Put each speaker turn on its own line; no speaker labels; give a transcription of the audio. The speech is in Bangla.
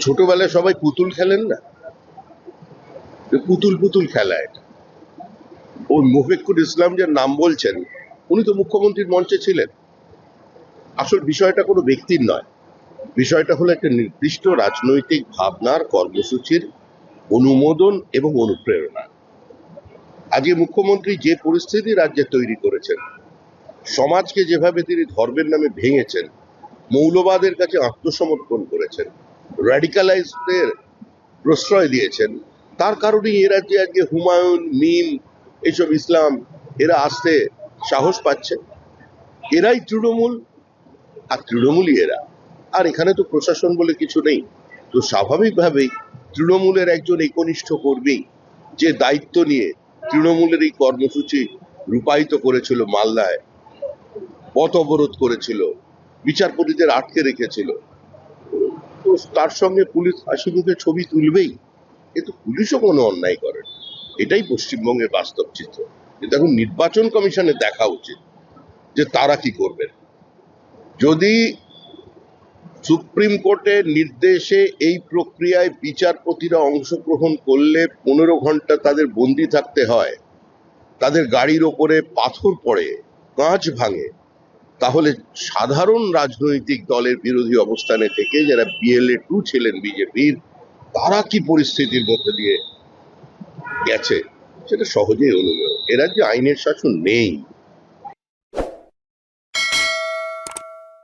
ছোটবেলায় সবাই পুতুল খেলেন না? পুতুল পুতুল খেলা এটা। ওই মুফিকুল ইসলাম যে নাম বলছেন, উনি তো মুখ্যমন্ত্রীর মঞ্চে ছিলেন। আসল বিষয়টা কোনো ব্যক্তির নয়, বিষয়টা হলো একটা নির্দিষ্ট রাজনৈতিক ভাবনার কর্মসূচির অনুমোদন এবং অনুপ্রেরণা। আজকে মুখ্যমন্ত্রী যে পরিস্থিতি রাজ্যে তৈরি করেছেন, সমাজকে যেভাবে তিনি ধর্মের নামে ভেঙেছেন, মৌলবাদের কাছে আত্মসমর্পণ করেছেন, র্যাডিকালাইজদের প্রশ্রয় দিয়েছেন, তার কারণেই এ রাজ্যে আজকে হুমায়ুন, মিম, এইসব ইসলাম এরা আসতে সাহস পাচ্ছে। এরাই তৃণমূল, আর তৃণমূলই এরা। আর এখানে তো প্রশাসন বলে কিছু নেই, তো স্বাভাবিকভাবেই তৃণমূলের একজন একনিষ্ঠ কর্মী যে দায়িত্ব নিয়ে তৃণমূলের এই কর্মসূচি রূপায়িত করেছিল, মালদায় পথ অবরোধ করেছিল, বিচারপতিদের আটকে রেখেছিল, তো তার সঙ্গে পুলিশ হাসি মুখে ছবি তুলবেই। কিন্তু পুলিশও কোনো অন্যায় করে না, এটাই পশ্চিমবঙ্গের বাস্তব চিত্র। কিন্তু এখন নির্বাচন কমিশনের দেখা উচিত যে তারা কি করবেন। যদি সুপ্রিম কোর্টের নির্দেশে এই প্রক্রিয়ায় বিচারপতিরা অংশগ্রহণ করলে 15 ঘন্টা তাদের বন্দি থাকতে হয়, তাদের গাড়ির ওপরে পাথর পড়ে, কাঁচ ভাঙে, তাহলে সাধারণ রাজনৈতিক দলের বিরোধী অবস্থানে থেকে যারা BLA 2 ছিলেন বিজেপির, তারা কি পরিস্থিতির মধ্যে দিয়ে গেছে সেটা সহজেই অনুমেয়। এ রাজ্যে আইনের শাসন নেই।